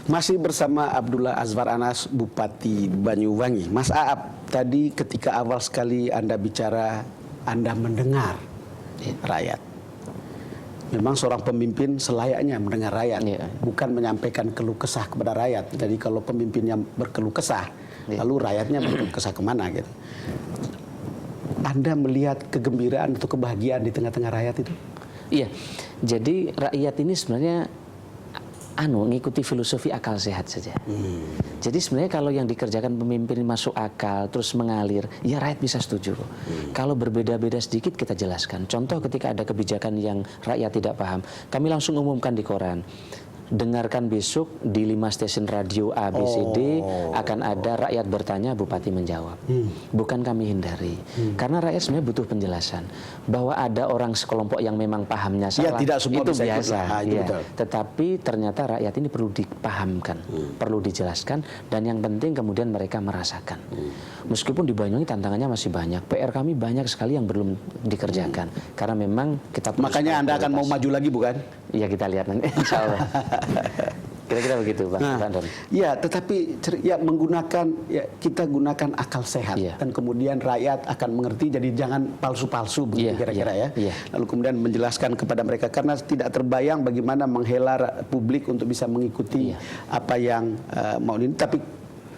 Masih bersama Abdullah Azwar Anas, Bupati Banyuwangi. Mas Aap, tadi ketika awal sekali Anda bicara, Anda mendengar rakyat. Memang seorang pemimpin selayaknya mendengar rakyat, bukan menyampaikan keluh kesah kepada rakyat. Jadi kalau pemimpinnya berkeluh kesah, lalu rakyatnya berkeluh kesah kemana gitu. Anda melihat kegembiraan atau kebahagiaan di tengah-tengah rakyat itu? Iya, jadi rakyat ini sebenarnya ngikuti filosofi akal sehat saja. Jadi sebenarnya kalau yang dikerjakan pemimpin masuk akal, terus mengalir, ya rakyat bisa setuju. Kalau berbeda-beda sedikit kita jelaskan. Contoh ketika ada kebijakan yang rakyat tidak paham, kami langsung umumkan di koran. Dengarkan besok di 5 stasiun radio A, B, C, D akan ada rakyat bertanya, Bupati menjawab. Bukan kami hindari. Karena rakyat sebenarnya butuh penjelasan. Bahwa ada orang sekelompok yang memang pahamnya salah, tidak semua itu bisa biasa. Betul. Tetapi ternyata rakyat ini perlu dipahamkan, perlu dijelaskan, dan yang penting kemudian mereka merasakan. Meskipun di Banyuwangi tantangannya masih banyak, PR kami banyak sekali yang belum dikerjakan. Karena memang kita makanya Anda akan mau maju lagi, bukan? Iya, kita lihat nanti, insya Allah. Kira-kira begitu, Pak. Ya, tetapi ya kita gunakan akal sehat, dan kemudian rakyat akan mengerti. Jadi jangan palsu-palsu begitu kira-kira ya. Lalu kemudian menjelaskan kepada mereka, karena tidak terbayang bagaimana menghela publik untuk bisa mengikuti apa yang mau ini. Tapi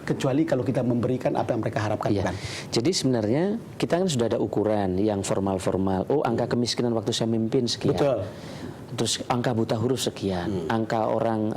kecuali kalau kita memberikan apa yang mereka harapkan. Kan? Jadi sebenarnya kita kan sudah ada ukuran yang formal-formal. Oh, angka kemiskinan waktu saya mimpin sekian. Betul. Terus angka buta huruf sekian, angka orang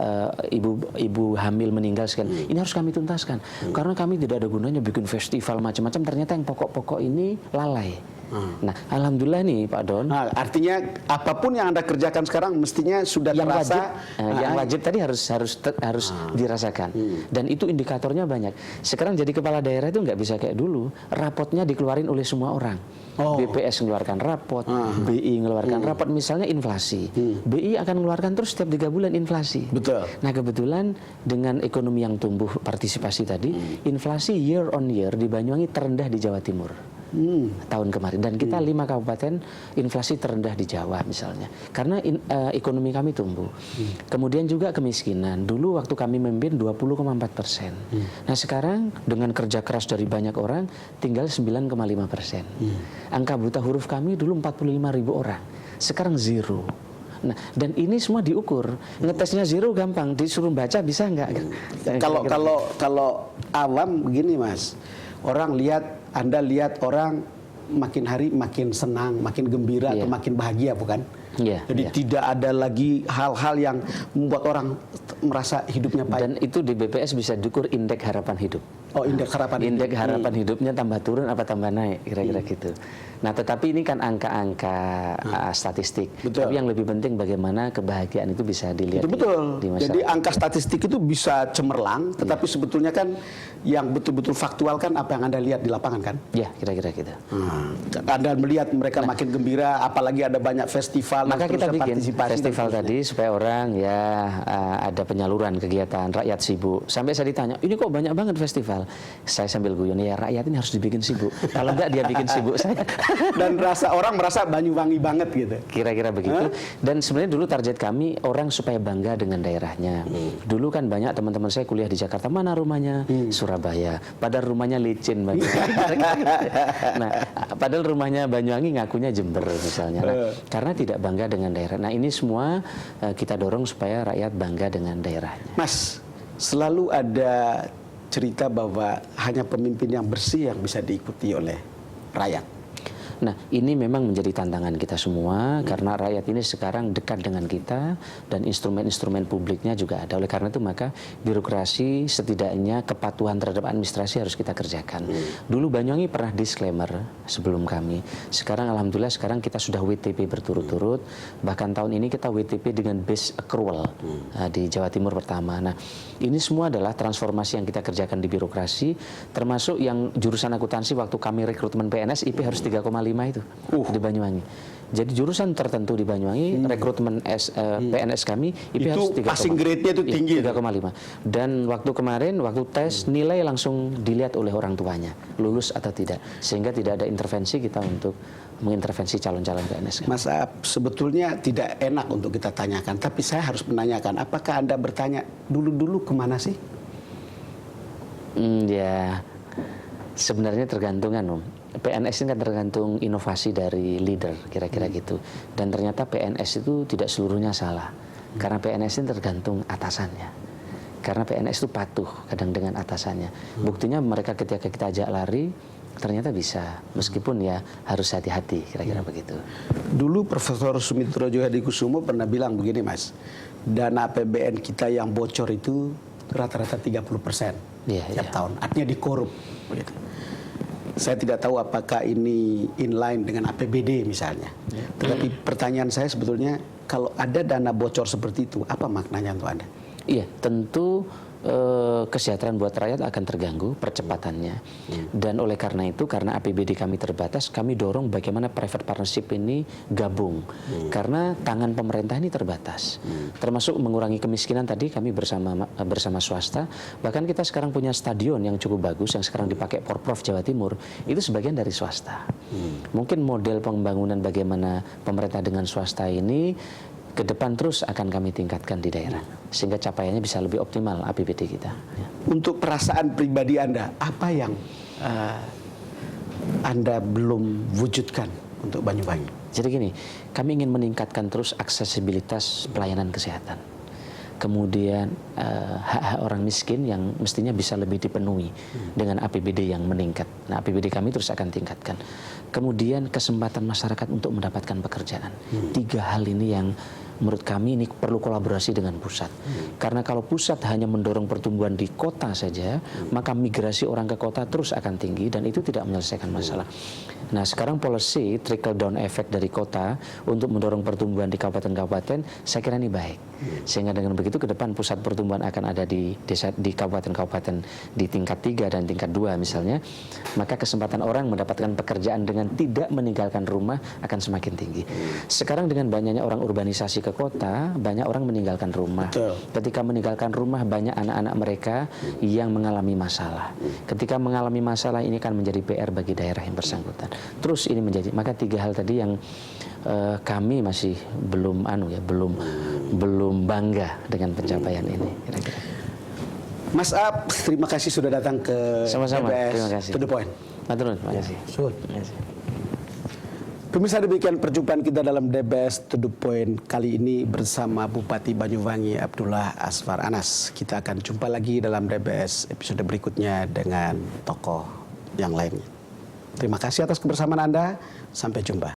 ibu hamil meninggal sekian. Ini harus kami tuntaskan. Karena kami tidak ada gunanya bikin festival macam-macam. Ternyata yang pokok-pokok ini lalai. Nah, alhamdulillah nih Pak Don. Nah, artinya apapun yang Anda kerjakan sekarang mestinya sudah yang terasa. Yang wajib tadi harus dirasakan. Dan itu indikatornya banyak. Sekarang jadi kepala daerah itu nggak bisa kayak dulu. Rapotnya dikeluarin oleh semua orang. BPS mengeluarkan rapot, BI mengeluarkan rapot, misalnya inflasi. BI akan mengeluarkan terus setiap 3 bulan inflasi. Betul. Nah, kebetulan dengan ekonomi yang tumbuh partisipasi tadi, inflasi year on year di Banyuwangi terendah di Jawa Timur. Tahun kemarin, dan kita 5 kabupaten inflasi terendah di Jawa misalnya, karena ekonomi kami tumbuh. Kemudian juga kemiskinan, dulu waktu kami memimpin 20,4%. Nah, sekarang dengan kerja keras dari banyak orang tinggal 9,5%. Angka buta huruf kami dulu 45.000 orang, sekarang 0. Nah, dan ini semua diukur. Ngetesnya 0 gampang, disuruh baca bisa nggak? Kalau awam begini, Mas, orang Anda lihat orang makin hari makin senang, makin gembira, atau makin bahagia, bukan? Jadi tidak ada lagi hal-hal yang membuat orang merasa hidupnya baik. Dan itu di BPS bisa diukur indeks harapan hidup. Indeks harapan hidupnya tambah turun apa tambah naik, kira-kira gitu. Nah, tetapi ini kan angka-angka statistik. Betul. Tapi yang lebih penting bagaimana kebahagiaan itu bisa dilihat. Itu betul. Di masyarakat. Jadi angka statistik itu bisa cemerlang, tetapi sebetulnya kan yang betul-betul faktual kan apa yang Anda lihat di lapangan kan? Ya, kira-kira gitu. Anda melihat mereka makin gembira, apalagi ada banyak festival. Maka kita bikin festival tadi supaya orang ada penyaluran kegiatan, rakyat sibuk. Sampai saya ditanya, ini kok banyak banget festival? Saya sambil guyon, ya rakyat ini harus dibikin sibuk. Kalau enggak dia bikin sibuk saya. Dan orang merasa Banyuwangi banget gitu. Kira-kira begitu. Dan sebenarnya dulu target kami orang supaya bangga dengan daerahnya. Dulu kan banyak teman-teman saya kuliah di Jakarta, mana rumahnya? Surabaya. Padahal rumahnya licin banget. Nah, padahal rumahnya Banyuwangi ngakunya Jember misalnya. Nah, karena tidak bangga dengan daerah. Nah, ini semua kita dorong supaya rakyat bangga dengan daerahnya. Mas, selalu ada cerita bahwa hanya pemimpin yang bersih yang bisa diikuti oleh rakyat. Nah, ini memang menjadi tantangan kita semua karena rakyat ini sekarang dekat dengan kita dan instrumen-instrumen publiknya juga ada. Oleh karena itu maka birokrasi setidaknya kepatuhan terhadap administrasi harus kita kerjakan. Dulu Banyuwangi pernah disclaimer sebelum kami. Sekarang alhamdulillah sekarang kita sudah WTP berturut-turut. Bahkan tahun ini kita WTP dengan base accrual di Jawa Timur pertama. Nah, ini semua adalah transformasi yang kita kerjakan di birokrasi, termasuk yang jurusan akuntansi waktu kami rekrutmen PNS IP harus 3,5 itu di Banyuwangi. Jadi jurusan tertentu di Banyuwangi, rekrutmen PNS kami IP harus 3, passing grade-nya itu tinggi. 3,5. Dan waktu kemarin, waktu tes, nilai langsung dilihat oleh orang tuanya, lulus atau tidak. Sehingga tidak ada intervensi kita untuk mengintervensi calon-calon PNS. Mas Aap, sebetulnya tidak enak untuk kita tanyakan, tapi saya harus menanyakan, apakah Anda bertanya dulu-dulu kemana sih? Ya, sebenarnya tergantungan, Om. PNS ini kan tergantung inovasi dari leader, kira-kira gitu. Dan ternyata PNS itu tidak seluruhnya salah. Karena PNS ini tergantung atasannya. Karena PNS itu patuh kadang dengan atasannya. Buktinya mereka ketika kita ajak lari, ternyata bisa. Meskipun ya harus hati-hati, kira-kira begitu. Dulu Profesor Sumitro Djohadikusumo pernah bilang begini, Mas. Dana APBN kita yang bocor itu rata-rata 30% tiap tahun. Artinya dikorup. Begitu. Saya tidak tahu apakah ini inline dengan APBD misalnya. Tetapi pertanyaan saya sebetulnya, kalau ada dana bocor seperti itu, apa maknanya untuk Anda? Iya, tentu kesejahteraan buat rakyat akan terganggu percepatannya. Dan oleh karena itu, karena APBD kami terbatas, kami dorong bagaimana private partnership ini gabung. Karena tangan pemerintah ini terbatas. Termasuk mengurangi kemiskinan tadi kami bersama swasta. Bahkan kita sekarang punya stadion yang cukup bagus yang sekarang dipakai Porprov Jawa Timur. Itu sebagian dari swasta. Mungkin model pembangunan bagaimana pemerintah dengan swasta ini ke depan terus akan kami tingkatkan di daerah sehingga capaiannya bisa lebih optimal APBD kita. Ya. Untuk perasaan pribadi Anda, apa yang Anda belum wujudkan untuk Banyuwangi? Jadi gini, kami ingin meningkatkan terus aksesibilitas pelayanan kesehatan. Kemudian hak-hak orang miskin yang mestinya bisa lebih dipenuhi dengan APBD yang meningkat. Nah, APBD kami terus akan tingkatkan. Kemudian kesempatan masyarakat untuk mendapatkan pekerjaan. 3 hal ini yang menurut kami ini perlu kolaborasi dengan pusat. Karena kalau pusat hanya mendorong pertumbuhan di kota saja, maka migrasi orang ke kota terus akan tinggi dan itu tidak menyelesaikan masalah. Nah, sekarang policy trickle down effect dari kota untuk mendorong pertumbuhan di kabupaten-kabupaten, saya kira ini baik. Sehingga dengan begitu ke depan pusat pertumbuhan akan ada di desa, di kabupaten-kabupaten di tingkat 3 dan tingkat 2 misalnya, maka kesempatan orang mendapatkan pekerjaan dengan tidak meninggalkan rumah akan semakin tinggi. Sekarang dengan banyaknya orang urbanisasi ke kota, banyak orang meninggalkan rumah. Betul. Ketika meninggalkan rumah, banyak anak-anak mereka yang mengalami masalah. Ketika mengalami masalah, ini kan menjadi PR bagi daerah yang bersangkutan. Terus ini menjadi, maka 3 hal tadi yang kami masih belum belum bangga dengan pencapaian ini. Kira-kira. Mas Aap, terima kasih sudah datang ke Sama-sama, DBS terima kasih. To the Point. Matur nuwun, terima kasih. Suhun. Terima kasih. Pemirsa, demikian perjumpaan kita dalam DBS To The Point kali ini bersama Bupati Banyuwangi Abdullah Azwar Anas. Kita akan jumpa lagi dalam DBS episode berikutnya dengan tokoh yang lainnya. Terima kasih atas kebersamaan Anda. Sampai jumpa.